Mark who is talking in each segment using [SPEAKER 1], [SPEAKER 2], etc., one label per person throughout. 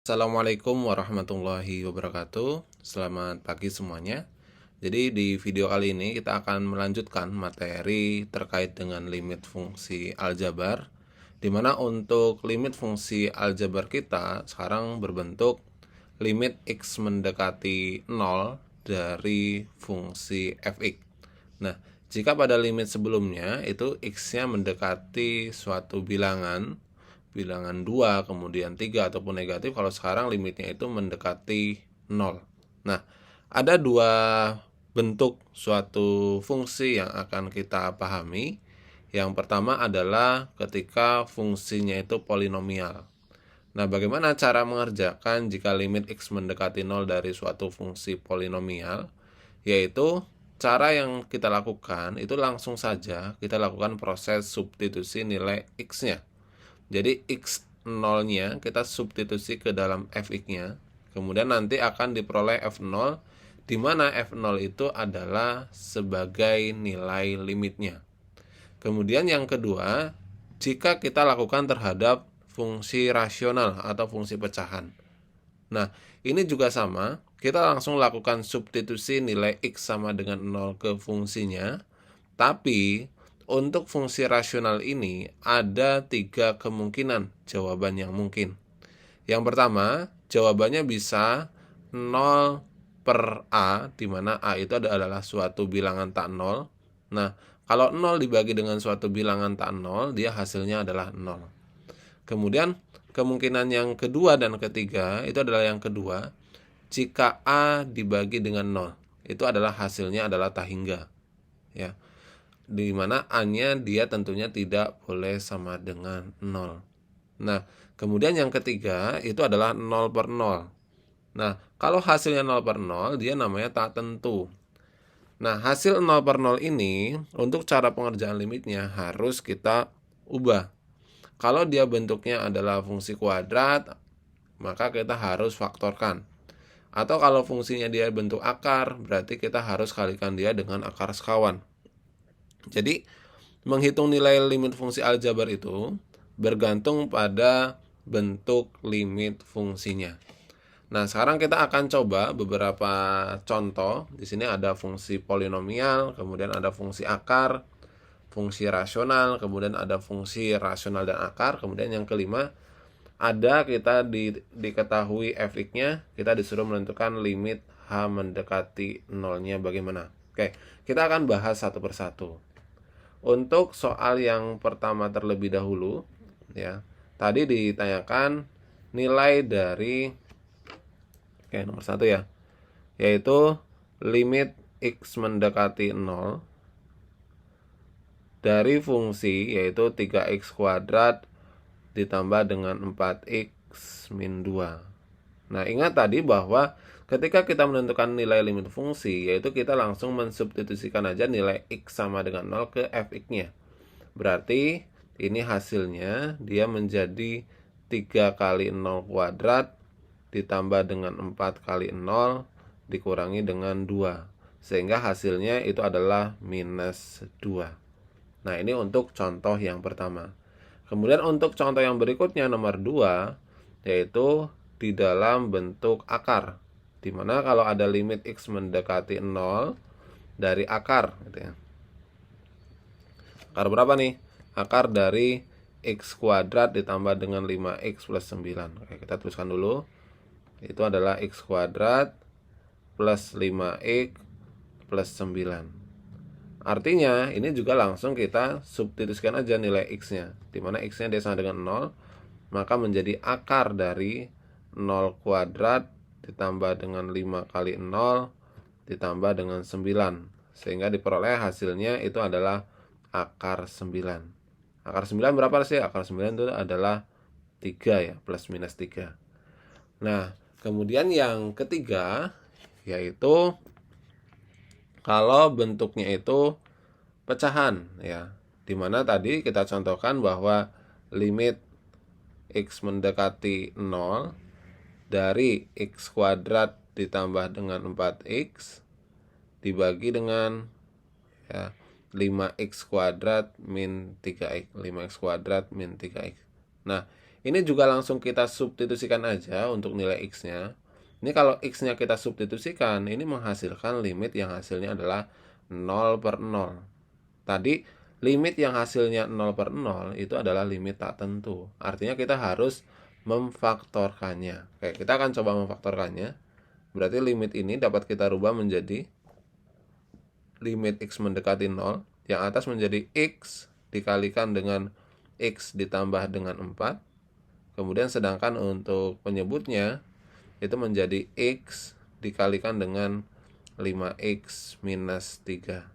[SPEAKER 1] Assalamualaikum warahmatullahi wabarakatuh. Selamat pagi semuanya. Jadi di video kali ini kita akan melanjutkan materi terkait dengan limit fungsi aljabar, di mana untuk limit fungsi aljabar kita sekarang berbentuk limit x mendekati 0 dari fungsi fx. Nah, jika pada limit sebelumnya itu x-nya mendekati suatu bilangan 2, kemudian 3 ataupun negatif, kalau sekarang limitnya itu mendekati 0. Nah, ada dua bentuk suatu fungsi yang akan kita pahami. Yang pertama adalah ketika fungsinya itu polinomial. Nah, bagaimana cara mengerjakan jika limit x mendekati 0 dari suatu fungsi polinomial? Yaitu cara yang kita lakukan itu langsung saja kita lakukan proses substitusi nilai x-nya. Jadi x0-nya kita substitusi ke dalam fx-nya, kemudian nanti akan diperoleh f0, di mana f0 itu adalah sebagai nilai limitnya. Kemudian yang kedua, jika kita lakukan terhadap fungsi rasional atau fungsi pecahan. Nah, ini juga sama, kita langsung lakukan substitusi nilai x sama dengan 0 ke fungsinya, tapi untuk fungsi rasional ini ada 3 kemungkinan jawaban yang mungkin. Yang pertama, jawabannya bisa 0 per A, di mana A itu adalah suatu bilangan tak 0. Nah, kalau 0 dibagi dengan suatu bilangan tak 0, dia hasilnya adalah 0. Kemudian, kemungkinan yang kedua dan ketiga, itu adalah yang kedua, jika A dibagi dengan 0, itu adalah hasilnya adalah tak hingga. Ya, di mana A-nya dia tentunya tidak boleh sama dengan 0. Nah, kemudian yang ketiga itu adalah 0 per 0. Nah, kalau hasilnya 0 per 0, dia namanya tak tentu. Nah, hasil 0 per 0 ini untuk cara pengerjaan limitnya harus kita ubah. Kalau dia bentuknya adalah fungsi kuadrat, maka kita harus faktorkan. Atau kalau fungsinya dia bentuk akar, berarti kita harus kalikan dia dengan akar sekawan. Jadi, menghitung nilai limit fungsi aljabar itu bergantung pada bentuk limit fungsinya. Nah, sekarang kita akan coba beberapa contoh. Di sini ada fungsi polinomial, kemudian ada fungsi akar, fungsi rasional, kemudian ada fungsi rasional dan akar, kemudian yang kelima ada kita diketahui fx-nya, kita disuruh menentukan limit h mendekati 0-nya bagaimana. Oke, kita akan bahas satu persatu. Untuk soal yang pertama terlebih dahulu, ya, tadi ditanyakan nilai dari nomor 1 ya, yaitu limit x mendekati 0 dari fungsi yaitu 3x kuadrat ditambah dengan 4x min 2. Nah, ingat tadi bahwa ketika kita menentukan nilai limit fungsi, yaitu kita langsung mensubstitusikan aja nilai x sama dengan 0 ke fx-nya. Berarti ini hasilnya dia menjadi 3 kali 0 kuadrat ditambah dengan 4 kali 0 dikurangi dengan 2. Sehingga hasilnya itu adalah minus 2. Nah, ini untuk contoh yang pertama. Kemudian untuk contoh yang berikutnya nomor 2, yaitu di dalam bentuk akar, dimana kalau ada limit x mendekati 0 dari akar gitu ya. Akar berapa nih? Akar dari x kuadrat ditambah dengan 5x plus 9. Oke, kita tuliskan dulu. Itu adalah x kuadrat plus 5x plus 9. Artinya ini juga langsung kita substitusikan aja nilai x-nya, dimana x-nya dia sama dengan 0, maka menjadi akar dari 0 kuadrat ditambah dengan 5 kali 0 ditambah dengan 9, sehingga diperoleh hasilnya itu adalah akar 9. Akar 9 berapa sih? Akar 9 itu adalah 3 ya, plus minus 3. Nah, kemudian yang ketiga yaitu kalau bentuknya itu pecahan ya, dimana tadi kita contohkan bahwa limit x mendekati 0 dari x kuadrat ditambah dengan 4x dibagi dengan ya, 5x kuadrat min 3x, 5x kuadrat min 3x. Nah, Ini juga langsung kita substitusikan aja untuk nilai X-nya. Ini kalau X-nya kita substitusikan, ini menghasilkan limit yang hasilnya adalah 0/0. Tadi limit yang hasilnya 0/0 itu adalah limit tak tentu. Artinya kita harus memfaktorkannya. Oke, kita akan coba memfaktorkannya. Berarti limit ini dapat kita rubah menjadi limit X mendekati 0. Yang atas menjadi X dikalikan dengan X ditambah dengan 4. Kemudian sedangkan untuk penyebutnya itu menjadi X dikalikan dengan 5X minus 3.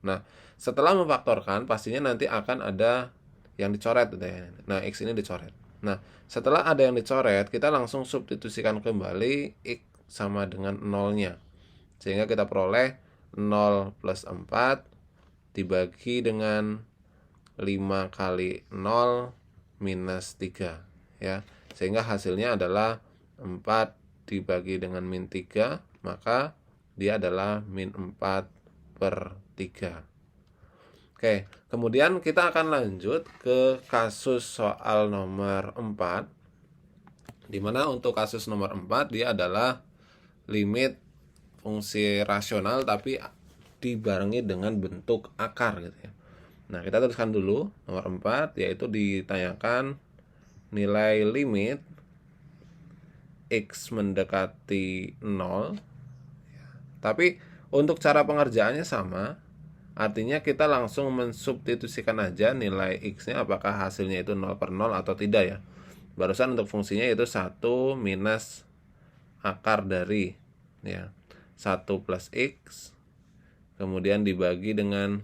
[SPEAKER 1] Nah, setelah memfaktorkan pastinya nanti akan ada yang dicoret gitu ya. Nah, X ini dicoret. Nah, setelah ada yang dicoret, kita langsung substitusikan kembali X sama dengan 0-nya. Sehingga kita peroleh 0 plus 4 dibagi dengan 5 kali 0 minus 3 ya. Sehingga hasilnya adalah 4 dibagi dengan min 3, maka dia adalah min 4/3. Oke, kemudian kita akan lanjut ke kasus soal nomor 4, dimana untuk kasus nomor 4 dia adalah limit fungsi rasional tapi dibarengi dengan bentuk akar gitu ya. Nah, kita tuliskan dulu nomor 4, yaitu ditanyakan nilai limit X mendekati 0. Tapi untuk cara pengerjaannya sama. Artinya kita langsung mensubstitusikan aja nilai X-nya apakah hasilnya itu 0/0 atau tidak ya. Barusan untuk fungsinya itu 1 minus akar dari ya 1 plus X, kemudian dibagi dengan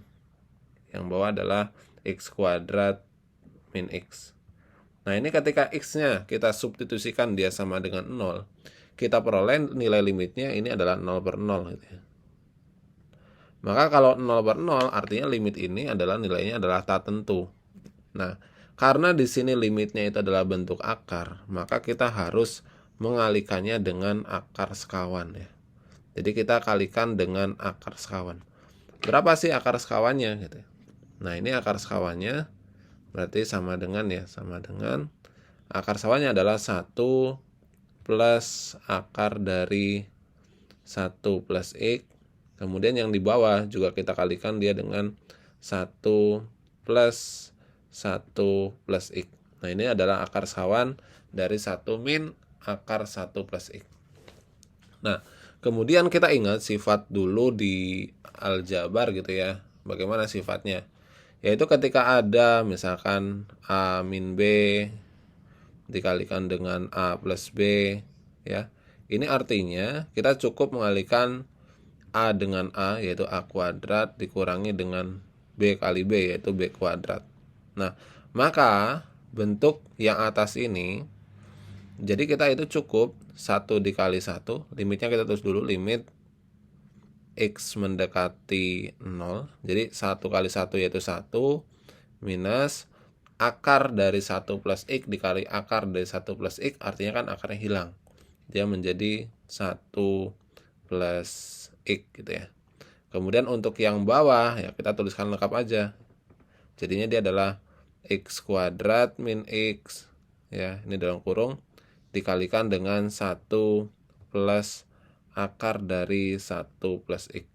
[SPEAKER 1] yang bawah adalah X kuadrat min X. Nah, ini ketika X-nya kita substitusikan dia sama dengan 0, kita peroleh nilai limitnya ini adalah 0/0 gitu ya. Maka kalau 0/0 artinya limit ini adalah nilainya adalah tak tentu. Nah, karena di sini limitnya itu adalah bentuk akar, maka kita harus mengalihkannya dengan akar sekawan ya. Jadi kita kalikan dengan akar sekawan. Berapa sih akar sekawannya gitu. Nah, ini akar sekawannya berarti sama dengan akar sekawannya adalah 1 plus akar dari 1 plus X. Kemudian yang di bawah juga kita kalikan dia dengan 1 plus 1 plus X. Nah, ini adalah akar sekawan dari 1 min akar 1 plus X. Nah, kemudian kita ingat sifat dulu di aljabar gitu ya. Bagaimana sifatnya? Yaitu ketika ada misalkan A min B dikalikan dengan A plus B ya. Ini artinya kita cukup mengalihkan A dengan A yaitu A kuadrat dikurangi dengan B kali B yaitu B kuadrat. Nah, maka bentuk yang atas ini jadi kita itu cukup 1 dikali 1, limitnya kita tulis dulu limit X mendekati 0. Jadi 1 kali 1 yaitu 1 minus akar dari 1 plus X dikali akar dari 1 plus X, artinya kan akarnya hilang. Dia menjadi 1 plus X gitu ya. Kemudian untuk yang bawah ya kita tuliskan lengkap aja. Jadinya dia adalah X kuadrat min X ya, ini dalam kurung dikalikan dengan 1 plus akar dari 1 plus X.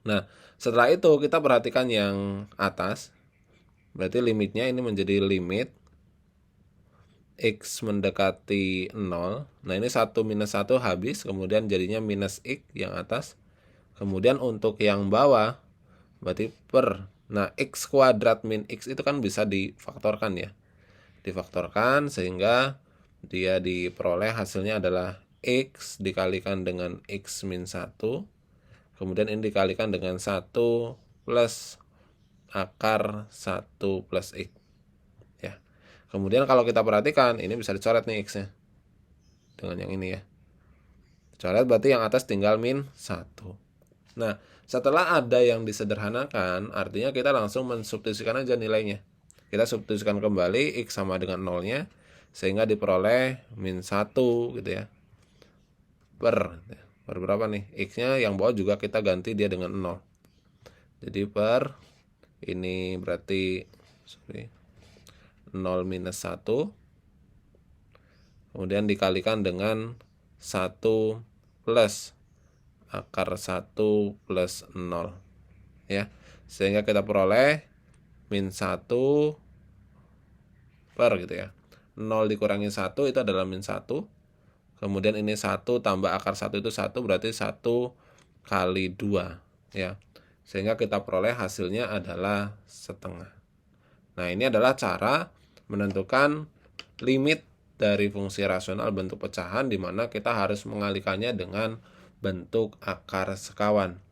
[SPEAKER 1] Nah, setelah itu kita perhatikan yang atas. Berarti limitnya ini menjadi limit X mendekati 0. Nah, ini 1 minus 1 habis, kemudian jadinya minus X yang atas. Kemudian untuk yang bawah, berarti per. Nah, X kuadrat min X itu kan bisa difaktorkan ya. Difaktorkan sehingga dia diperoleh hasilnya adalah X dikalikan dengan X min 1. Kemudian ini dikalikan dengan 1 plus akar 1 plus X. Kemudian kalau kita perhatikan ini bisa dicoret nih X-nya dengan yang ini ya. Coret berarti yang atas tinggal min 1. Nah, setelah ada yang disederhanakan, artinya kita langsung mensubstitusikan aja nilainya. Kita substitusikan kembali X sama dengan 0-nya sehingga diperoleh min 1 gitu ya. Per berapa nih? X-nya yang bawah juga kita ganti dia dengan 0. Jadi per ini berarti 0 minus 1, kemudian dikalikan dengan 1 plus akar 1 plus 0 ya. Sehingga kita peroleh min 1 per gitu ya. 0 dikurangi 1 itu adalah min 1. Kemudian ini 1 tambah akar 1 itu 1, berarti 1 kali 2 ya. Sehingga kita peroleh hasilnya adalah setengah. Nah, ini adalah cara menentukan limit dari fungsi rasional bentuk pecahan, di mana kita harus mengalihkannya dengan bentuk akar sekawan.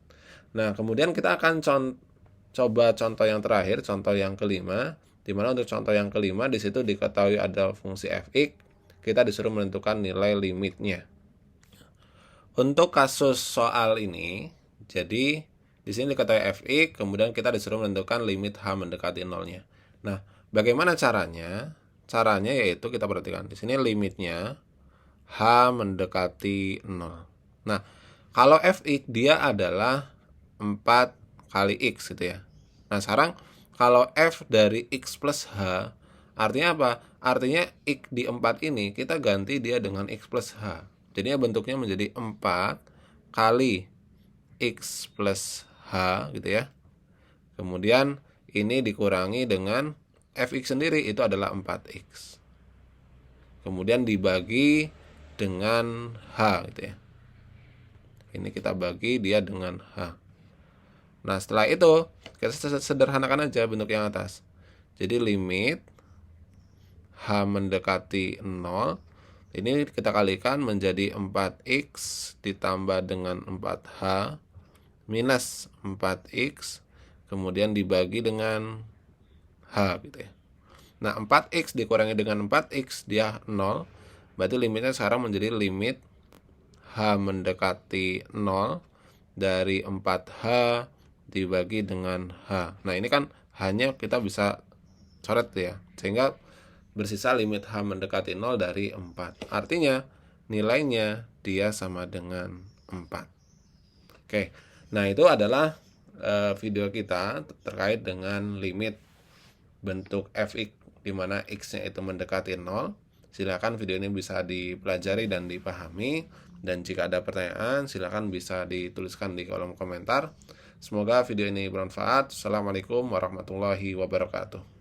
[SPEAKER 1] Nah, kemudian kita akan coba contoh yang terakhir, contoh yang kelima, di mana untuk contoh yang kelima di situ diketahui ada fungsi fx, kita disuruh menentukan nilai limitnya. Untuk kasus soal ini, jadi di sini diketahui fx, kemudian kita disuruh menentukan limit h mendekati 0-nya. Nah, bagaimana caranya? Caranya yaitu kita perhatikan di sini limitnya h mendekati 0. Nah, kalau fx dia adalah 4 kali x gitu ya. Nah, sekarang kalau f dari x plus h, artinya apa? Artinya x di 4 ini kita ganti dia dengan x plus h. Jadinya bentuknya menjadi 4 kali x plus h gitu ya. Kemudian ini dikurangi dengan fx sendiri, itu adalah 4x. Kemudian dibagi dengan h gitu ya. Ini kita bagi dia dengan h. Nah, setelah itu kita sederhanakan aja bentuk yang atas. Jadi limit h mendekati 0, ini kita kalikan menjadi 4x ditambah dengan 4h minus 4x, kemudian dibagi dengan h gitu ya. Nah, 4x dikurangi dengan 4x dia 0, berarti limitnya sekarang menjadi limit h mendekati 0 dari 4h dibagi dengan h. Nah, ini kan hanya kita bisa coret ya, sehingga bersisa limit h mendekati 0 dari 4. Artinya nilainya dia sama dengan 4. Oke, nah itu adalah video kita terkait dengan limit bentuk fx di mana x-nya itu mendekati 0. Silakan video ini bisa dipelajari dan dipahami, dan jika ada pertanyaan silakan bisa dituliskan di kolom komentar. Semoga video ini bermanfaat. Assalamualaikum warahmatullahi wabarakatuh.